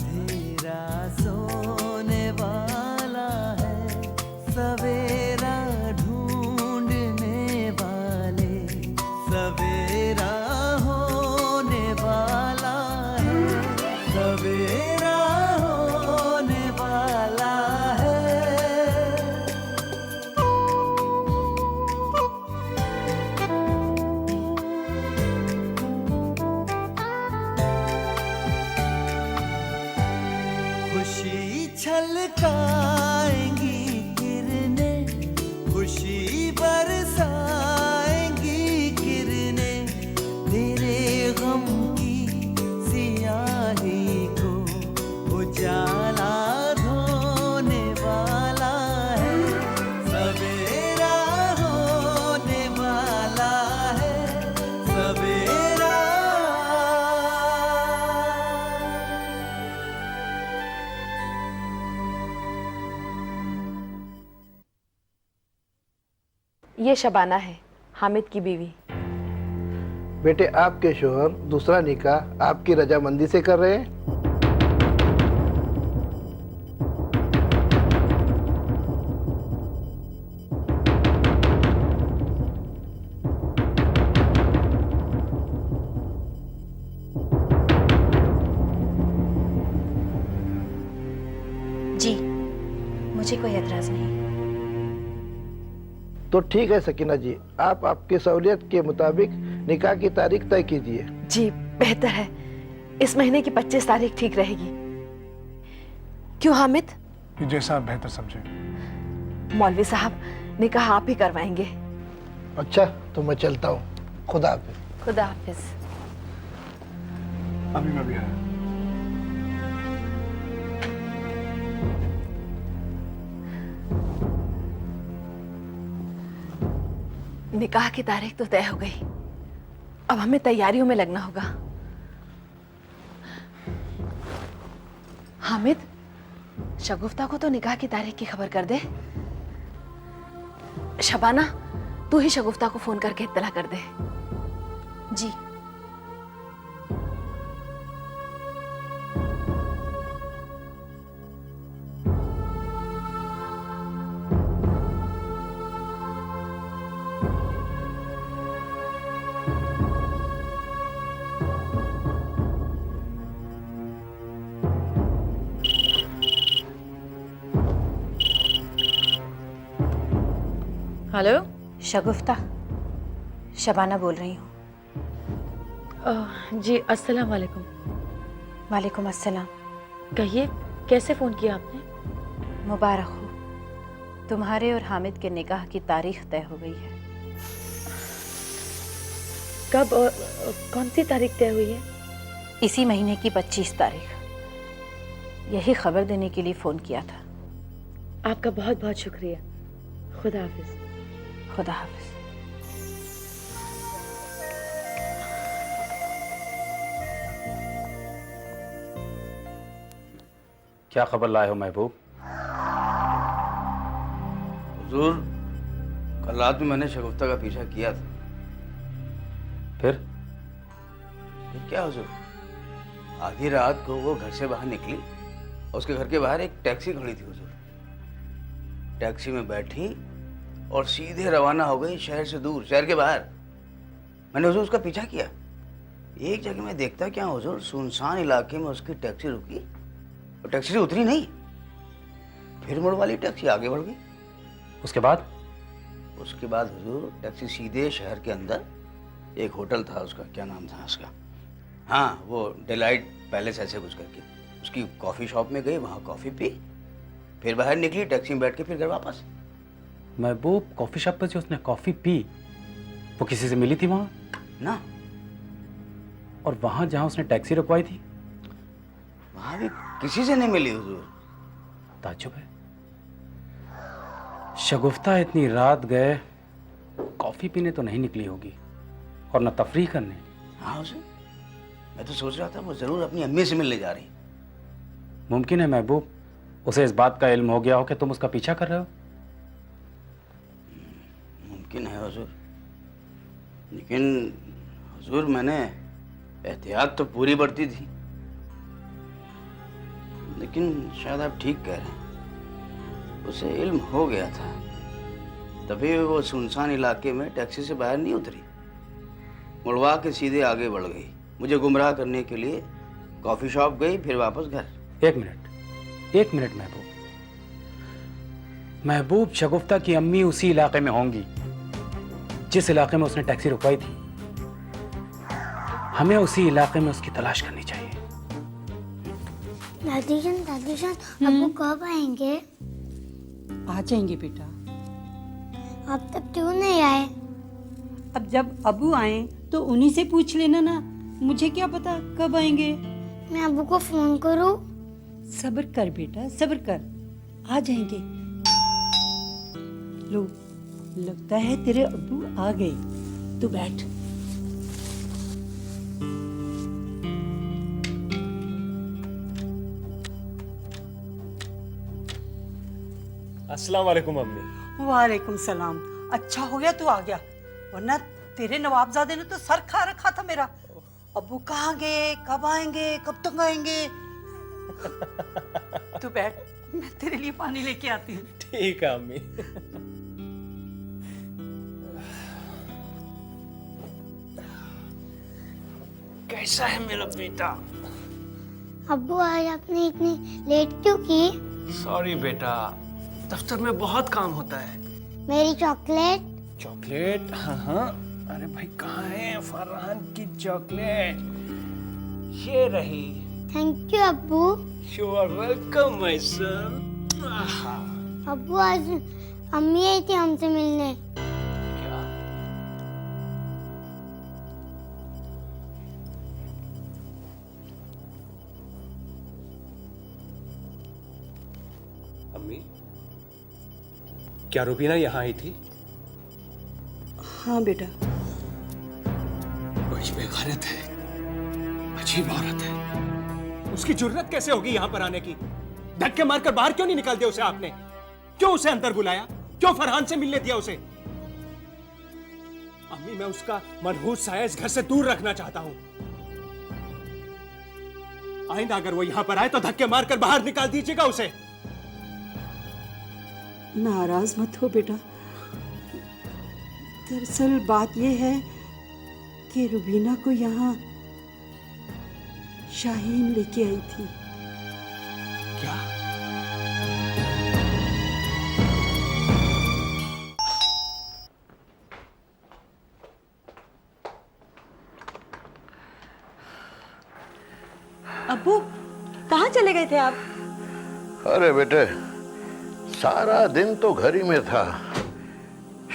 अंधेरा सोने वाला है, सवेरा ढूंढने वाले, सवेरा होने वाला है, सवेरा होने वाला है। खुशी छलकाएंगी किरणें, खुशी बरसाएंगी किरणें, तेरे गम की सियाही को उजाला धोने वाला है, सवेरा होने वाला है, सवेरा। ये शबाना है, हामिद की बीवी। बेटे, आपके शोहर दूसरा निकाह आपकी रजामंदी से कर रहे हैं? जी, मुझे कोई एतराज नहीं। तो ठीक है सकीना जी, आप आपकी सहूलियत के मुताबिक निकाह की तारीख तय कीजिए। जी बेहतर है, इस महीने की 25 तारीख ठीक रहेगी। क्यों हामिद? जैसा आप बेहतर समझे। मौलवी साहब, निकाह आप ही करवाएंगे। अच्छा, तो मैं चलता हूँ। खुदा हाफिज। खुदा हाफिज। अभी मैं भी आया। निकाह की तारीख तो तय हो गई, अब हमें तैयारियों में लगना होगा। हामिद, शगुफ्ता को तो निकाह की तारीख की खबर कर दे। शबाना, तू ही शगुफ्ता को फोन करके इत्तला कर दे। जी। हेलो। शगुफ्ता, शबाना बोल रही हूँ। जी अस्सलाम वालेकुम। वालेकुम अस्सलाम। कहिए, कैसे फोन किया आपने? मुबारक हो, तुम्हारे और हामिद के निकाह की तारीख तय हो गई है। कब और कौन सी तारीख तय हुई है? इसी महीने की 25 तारीख। यही खबर देने के लिए फोन किया था। आपका बहुत बहुत शुक्रिया। खुदा हाफिज। खुदा हाफिज। क्या खबर लाए हो महबूब? हुजूर, कल रात में मैंने शगुफ्ता का पीछा किया था। फिर क्या हुजूर, आधी रात को वो घर से बाहर निकली और उसके घर के बाहर एक टैक्सी खड़ी थी हुजूर। टैक्सी में बैठी और सीधे रवाना हो गई शहर से दूर, शहर के बाहर। मैंने हुजूर उसका पीछा किया। एक जगह में देखता क्या हुजूर, सुनसान इलाके में उसकी टैक्सी रुकी और टैक्सी से उतरी नहीं, फिर मुड़ वाली टैक्सी आगे बढ़ गई। उसके बाद? उसके बाद हुजूर टैक्सी सीधे शहर के अंदर एक होटल था, उसका क्या नाम था उसका, हाँ वो डिलाइट पैलेस ऐसे कुछ करके, उसकी कॉफ़ी शॉप में गई, वहाँ कॉफ़ी पी, फिर बाहर निकली, टैक्सी में बैठ के फिर घर वापस। महबूब, कॉफी शॉप पर जो उसने कॉफी पी वो किसी से मिली थी वहां ना? और वहां जहां उसने टैक्सी रुकवाई थी वहां भी किसी से नहीं मिली हुजूर। ताज्जुब है, शगुफ्ता इतनी रात गए कॉफी पीने तो नहीं निकली होगी और न तफरीह करने। हाँ हुजूर, मैं तो सोच रहा था वो जरूर अपनी अम्मी से मिलने जा रही। मुमकिन है महबूब उसे इस बात का इल्म हो गया हो कि तुम उसका पीछा कर रहे हो। मुमकिन है हुजूर, लेकिन हुजूर मैंने एहतियात तो पूरी बरती थी। लेकिन शायद आप ठीक कह रहे हैं, उसे इल्म हो गया था, तभी वो सुनसान इलाके में टैक्सी से बाहर नहीं उतरी, मुड़वा के सीधे आगे बढ़ गई, मुझे गुमराह करने के लिए कॉफी शॉप गई, फिर वापस घर। एक मिनट महबूब। महबूब, शगुफ्ता की अम्मी उसी इलाके में होंगी जिस इलाके में उसने टैक्सी रुकवाई थी। हमें उसी इलाके में उसकी तलाश करनी चाहिए। दादी जान अब्बू कब आएंगे? आ जाएंगे बेटा। अब तक क्यों नहीं आए? अब जब अबू आए तो उन्हीं से पूछ लेना ना, मुझे क्या पता कब आएंगे। मैं अब्बू को फोन करूं? सब्र कर बेटा, सब्र कर, आ जाएंगे। लो, लगता है तेरे अब्बू आ गए, तू बैठ। अस्सलाम वालेकुम अम्मी। वालेकुम सलाम। अच्छा हो गया तू आ गया, वरना तेरे नवाबजादे ने तो सर खा रखा था मेरा। अब्बू कहाँ गए, कब आएंगे, कब तक आएंगे? तू बैठ, मैं तेरे लिए पानी लेके आती हूँ। ठीक है अम्मी। कैसा है मेरा बेटा? अब्बू आज आपने इतनी लेट क्यों की? सॉरी बेटा, दफ्तर में बहुत काम होता है। मेरी चॉकलेट? चॉकलेट? हाँ, अरे भाई कहाँ है फरहान की चॉकलेट? ये रही। थैंक यू अब्बू। You are welcome my son. अब्बू आज अम्मी आई थी हमसे मिलने। क्या? अम्मी, क्या रुबीना यहाँ आई थी? हाँ बेटा। कुछ बेगैरत है, अजीब औरत है। उसकी जुर्रत कैसे होगी यहाँ पर आने की? धक्के मारकर बाहर क्यों नहीं निकाल दिया उसे आपने? क्यों उसे अंदर बुलाया? क्यों फरहान से मिलने दिया उसे? अम्मी, मैं उसका मनहूस साया इस घर से दूर रखना चाहता हूं। आइंदा अगर वो यहां पर आए तो धक्के मारकर बाहर निकाल दीजिएगा उसे। नाराज मत हो बेटा, दरअसल बात यह है कि रुबीना को यहाँ शाहीन लेके आई थी। क्या? अब्बू, कहाँ चले गए थे आप? अरे बेटे, सारा दिन तो घर ही में था।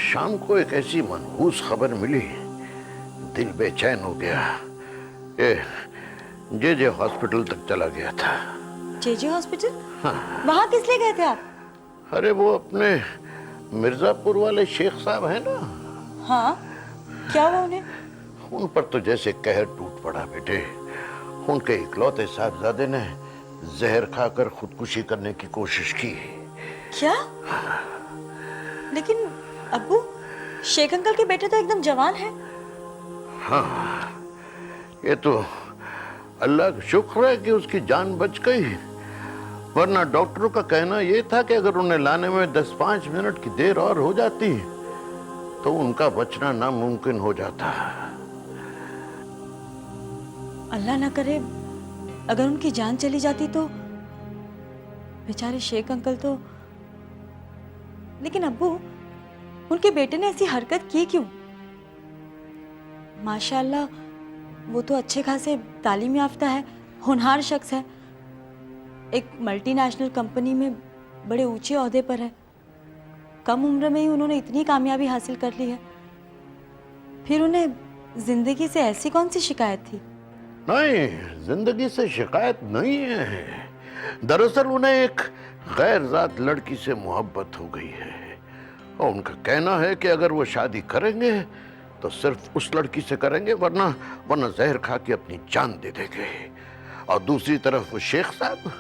शाम को एक ऐसी मनहूस खबर मिली, दिल बेचैन हो गया। जे हॉस्पिटल तक चला गया था। जे हॉस्पिटल? हाँ। वहाँ किस लिए गए थे आप? अरे वो अपने मिर्जापुर वाले शेख साहब हैं ना। हाँ, क्या हुआ उन्हें? उन पर तो जैसे कहर टूट पड़ा बेटे। उनके इकलौते साहबजादे ने जहर खाकर खुदकुशी करने की कोशिश की। क्या? लेकिन अब्बू, शेख अंकल के बेटे तो एकदम जवान हैं। हाँ, ये तो अल्लाह का शुक्र है कि उसकी जान बच गई, वरना डॉक्टरों का कहना यह था कि अगर उन्हें लाने में 10-5 मिनट की देर और हो जाती तो उनका बचना नामुमकिन हो जाता। अल्लाह ना करे अगर उनकी जान चली जाती तो बेचारे शेख अंकल तो। लेकिन अब्बू, उनके बेटे ने ऐसी हरकत की क्यों? माशाअल्लाह, वो तो अच्छे खासे तालीम याफ्ता है, होनहार शख्स है, एक मल्टीनेशनल कंपनी में बड़े ऊंचे ओहदे पर है। कम उम्र में ही उन्होंने इतनी कामयाबी हासिल कर ली है, फिर उन्हें जिंदगी से ऐसी कौन सी शिकायत थी? नहीं, जिंदगी से शिकायत नहीं है। दरअसल उन्हें एक गैर जात लड़की से मोहब्बत हो गई है और उनका कहना है कि अगर वो शादी करेंगे तो सिर्फ उस लड़की से करेंगे, वरना जहर खा के अपनी जान दे देंगे। और दूसरी तरफ वो शेख साहब,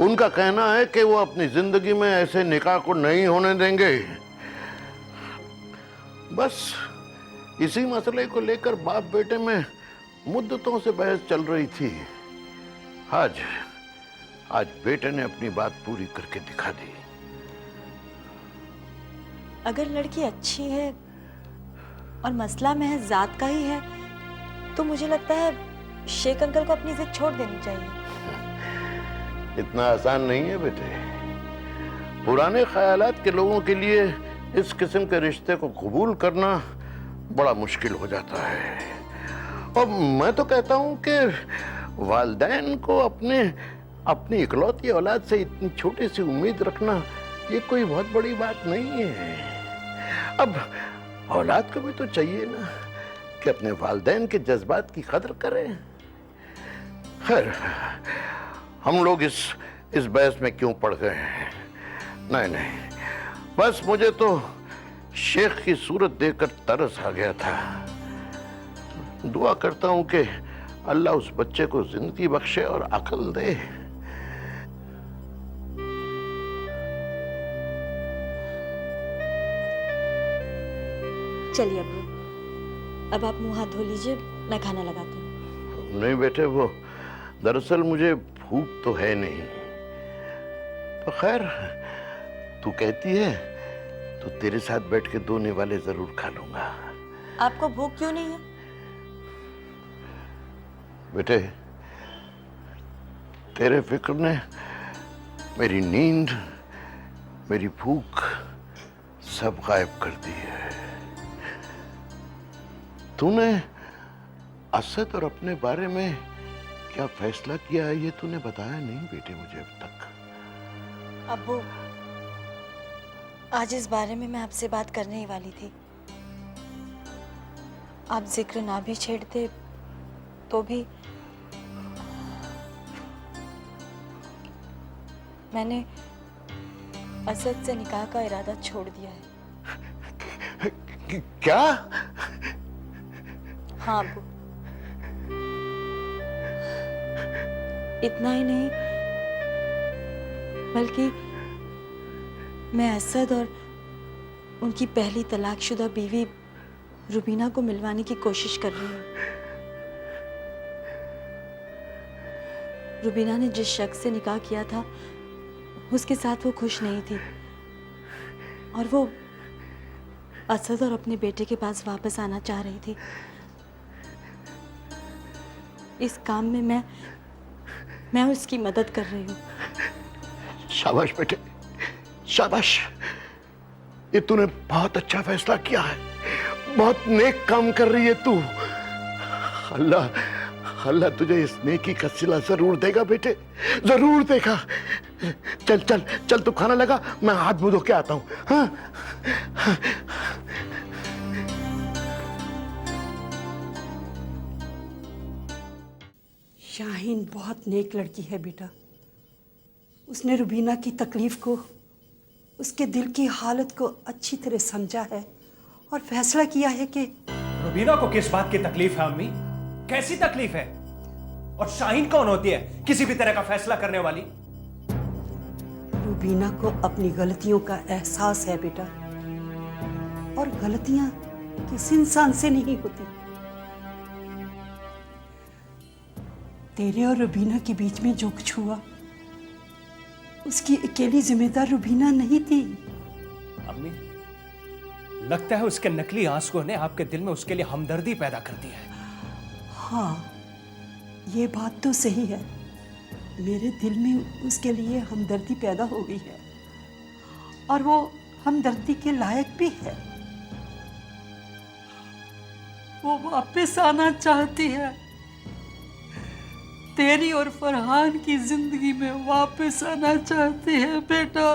उनका कहना है कि वो अपनी जिंदगी में ऐसे निकाह को नहीं होने देंगे। बस इसी मसले को लेकर बाप बेटे में मुद्दतों से बहस चल रही थी। आज बेटे ने अपनी बात पूरी करके दिखा दी। अगर लड़की अच्छी है और मसला महज जात का ही है तो मुझे लगता है शेख अंकल को अपनी जिद छोड़ देनी चाहिए। इतना आसान नहीं है बेटे। पुराने ख्यालात के लोगों के लिए इस किस्म के रिश्ते को कबूल करना बड़ा मुश्किल हो जाता है। और मैं तो कहता हूं कि वालिदैन को अपनी इकलौती औलाद से इतनी छोटी सी उम्मीद रखना ये कोई बहुत बड़ी बात नहीं है। अब औलाद को भी तो चाहिए ना कि अपने वालिदैन के जज्बात की कदर करें। खैर, हम लोग इस बहस में क्यों पड़ गए हैं? नहीं, बस मुझे तो शेख की सूरत देखकर तरस आ गया था। दुआ करता हूं कि अल्लाह उस बच्चे को जिंदगी बख्शे और अकल दे। चलिए अब्बू, अब आप मुंह हाथ धो लीजिए, मैं खाना लगाती हूँ। नहीं बेटे, वो दरअसल मुझे भूख तो है नहीं। तो खैर, तू कहती है तो तेरे साथ बैठ के 2 निवाले जरूर खा लूंगा। आपको भूख क्यों नहीं है? बेटे, तेरे फिक्र ने मेरी नींद, मेरी भूख सब गायब कर दी है। तूने असद और अपने बारे में क्या फैसला किया है ये तूने बताया नहीं बेटे मुझे अब तक। अब्बू, आज इस बारे में मैं आपसे बात करने ही वाली थी। आप जिक्र ना भी छेड़ते तो भी मैंने असद से निकाह का इरादा छोड़ दिया है। क्या? हाँ अब्बू, इतना ही नहीं बल्कि मैं असद और उनकी पहली तलाकशुदा बीवी रुबीना को मिलवाने की कोशिश कर रही हूँ। रुबीना ने जिस शख्स से निकाह किया था उसके साथ वो खुश नहीं थी और वो असद और अपने बेटे के पास वापस आना चाह रही थी। इस काम में मैं उसकी मदद कर रही हूँ। शाबाश बेटे, शाबाश। ये तूने बहुत अच्छा फैसला किया है। बहुत नेक काम कर रही है तू। अल्लाह तुझे इस नेकी का सिला जरूर देगा बेटे, जरूर देगा। चल तू खाना लगा, मैं हाथ मुंह धो के आता हूँ। हाँ? शाहीन बहुत नेक लड़की है बेटा। उसने रुबीना की तकलीफ को, उसके दिल की हालत को अच्छी तरह समझा है और फैसला किया है कि रुबीना को किस बात की तकलीफ है अम्मी? कैसी तकलीफ है? और शाहीन कौन होती है किसी भी तरह का फैसला करने वाली? रुबीना को अपनी गलतियों का एहसास है बेटा, और गलतियां किसी इंसान से नहीं होती। तेरे और रुबीना के बीच में जो कुछ हुआ उसकी अकेली जिम्मेदार रुबीना नहीं थी। अम्मी, लगता है उसके नकली आंसुओं ने आपके दिल में उसके लिए हमदर्दी पैदा कर दी है। हाँ, ये बात तो सही है। मेरे दिल में उसके लिए हमदर्दी पैदा हो गई है और वो हमदर्दी के लायक भी है। वो वापस आना चाहती है, तेरी और फरहान की जिंदगी में वापस आना चाहती है बेटा।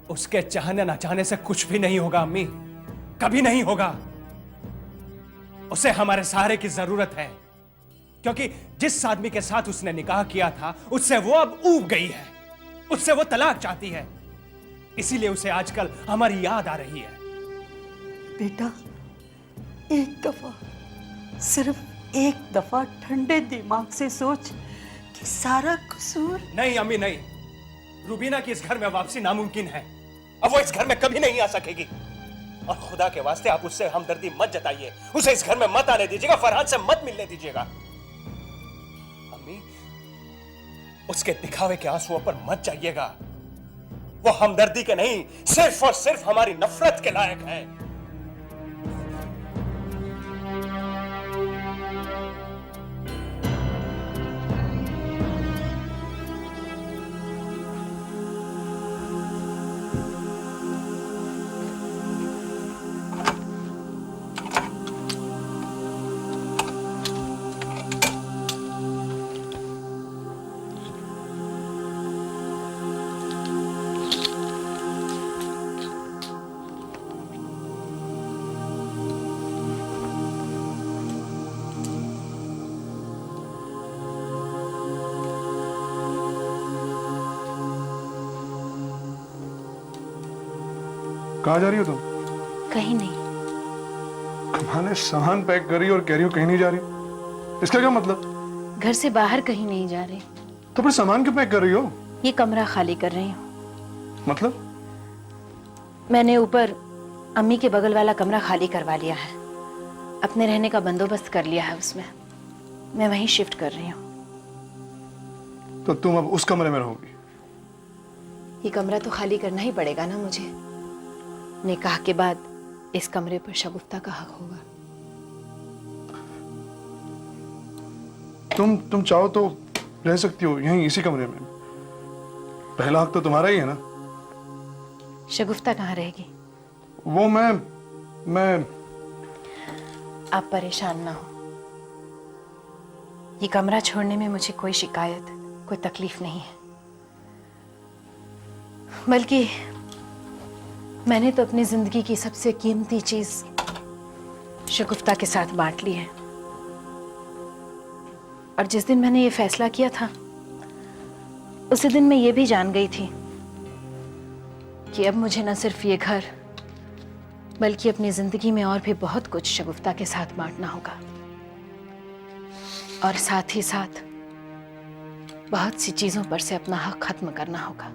उसके चाहने ना चाहने से कुछ भी नहीं होगा अम्मी, कभी नहीं होगा। उसे हमारे सहारे की जरूरत है, क्योंकि जिस आदमी के साथ उसने निकाह किया था उससे वो अब ऊब गई है, उससे वो तलाक चाहती है। इसीलिए उसे आजकल हमारी याद आ रही है। बेटा, एक दफा, सिर्फ एक दफा ठंडे दिमाग से सोच कि सारा कसूर। नहीं अम्मी, नहीं। रुबीना की इस घर में वापसी नामुमकिन है। अब वो इस घर में कभी नहीं आ सकेगी। और खुदा के वास्ते आप उससे हमदर्दी मत जताइए, उसे इस घर में मत आने दीजिएगा, फरहान से मत मिलने दीजिएगा। अम्मी, उसके दिखावे के आंसुओं पर मत जाइएगा। वो हमदर्दी के नहीं, सिर्फ और सिर्फ हमारी नफरत के लायक है। कहाँ जा रही हो तुम? कहीं नहीं। कमाल है, सामान पैक कर रही हो और कह रही हो कहीं नहीं जा रही। इसका क्या मतलब? घर से बाहर कहीं नहीं जा रही। तो फिर सामान क्यों पैक कर रही हो? ये कमरा खाली कर रही हूँ। मतलब? मैंने ऊपर अम्मी के बगल वाला कमरा खाली करवा लिया है। अपने रहने का बंदोबस्त कर लिया है उसमें। मैं वहीं शिफ्ट कर रही हूँ। तो तुम अब उस कमरे में रहोगी? ये कमरा तो खाली करना ही पड़ेगा ना मुझे। निकाह के बाद इस कमरे पर शगुफ्ता का हक होगा। तुम चाहो तो रह सकती हो यहीं इसी कमरे में। पहला हक तो तुम्हारा ही है ना। शगुफ्ता कहाँ रहेगी? वो मैं आप परेशान ना हो। ये कमरा छोड़ने में मुझे कोई शिकायत, कोई तकलीफ नहीं है। बल्कि मैंने तो अपनी जिंदगी की सबसे कीमती चीज शगुफ्ता के साथ बांट ली है। और जिस दिन मैंने ये फैसला किया था, उसी दिन मैं ये भी जान गई थी कि अब मुझे न सिर्फ ये घर बल्कि अपनी जिंदगी में और भी बहुत कुछ शगुफ्ता के साथ बांटना होगा। और साथ ही साथ बहुत सी चीजों पर से अपना हक खत्म करना होगा।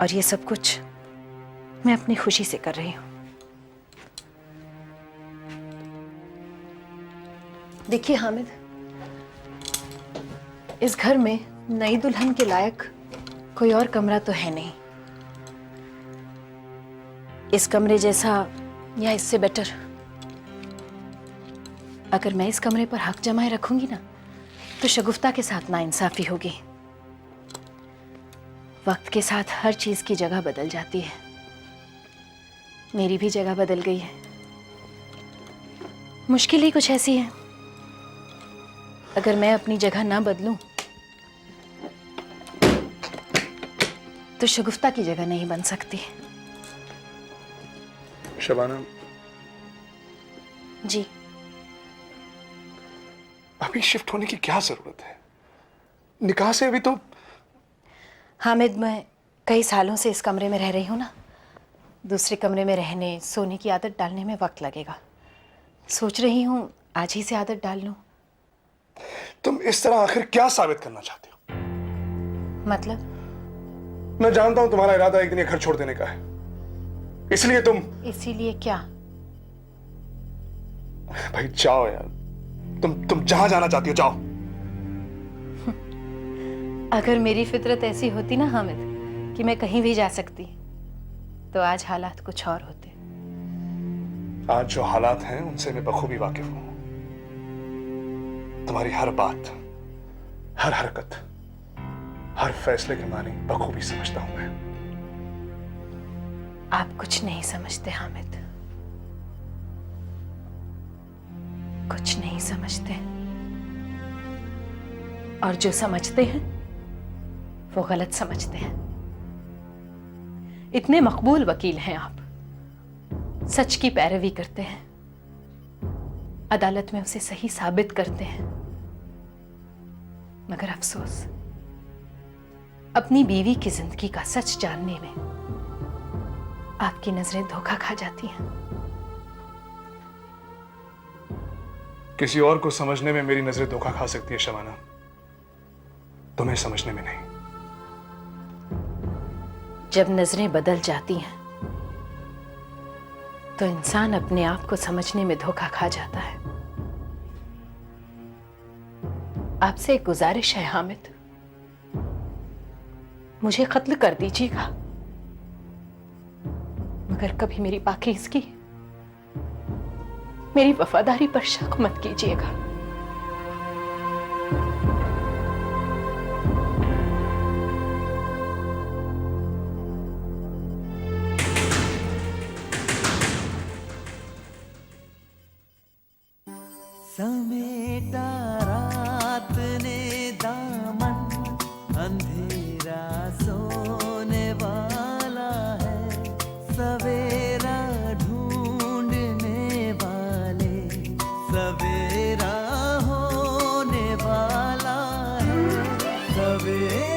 और ये सब कुछ मैं अपनी खुशी से कर रही हूं। देखिए हामिद, इस घर में नई दुल्हन के लायक कोई और कमरा तो है नहीं। इस कमरे जैसा या इससे बेटर अगर मैं इस कमरे पर हक जमाए रखूंगी ना, तो शगुफ्ता के साथ नाइंसाफी होगी। वक्त के साथ हर चीज की जगह बदल जाती है। मेरी भी जगह बदल गई है। मुश्किल ही कुछ ऐसी है, अगर मैं अपनी जगह ना बदलूं तो शगुफ्ता की जगह नहीं बन सकती। शबाना जी, अभी शिफ्ट होने की क्या जरूरत है? निकाह से अभी तो। हामिद, मैं कई सालों से इस कमरे में रह रही हूँ ना। दूसरे कमरे में रहने, सोने की आदत डालने में वक्त लगेगा। सोच रही हूँ आज ही से आदत डाल लूं। तुम इस तरह आखिर क्या साबित करना चाहती हो? मतलब? मैं जानता हूं तुम्हारा इरादा एक दिन ये घर छोड़ देने का है, इसलिए तुम। इसीलिए क्या? भाई जाओ यार, तुम जहां जाना चाहती हो जाओ। अगर मेरी फितरत ऐसी होती ना हामिद कि मैं कहीं भी जा सकती, तो आज हालात कुछ और होते। आज जो हालात हैं उनसे मैं बखूबी वाकिफ हूं। तुम्हारी हर बात, हर हरकत, हर फैसले के मानी बखूबी समझता हूं मैं। आप कुछ नहीं समझते हामिद, कुछ नहीं समझते। और जो समझते हैं वो गलत समझते हैं। इतने मकबूल वकील हैं आप, सच की पैरवी करते हैं, अदालत में उसे सही साबित करते हैं, मगर अफसोस अपनी बीवी की जिंदगी का सच जानने में आपकी नजरें धोखा खा जाती हैं। किसी और को समझने में मेरी नजरें धोखा खा सकती है शबाना, तुम्हें समझने में नहीं। जब नजरें बदल जाती हैं तो इंसान अपने आप को समझने में धोखा खा जाता है। आपसे एक गुजारिश है हामिद, मुझे कत्ल कर दीजिएगा, मगर कभी मेरी पाकीज़गी, मेरी वफादारी पर शक मत कीजिएगा। समेटा रात ने दामन, अंधेरा सोने वाला है, सवेरा ढूंढने वाले, सवेरा होने वाला है, सवेरा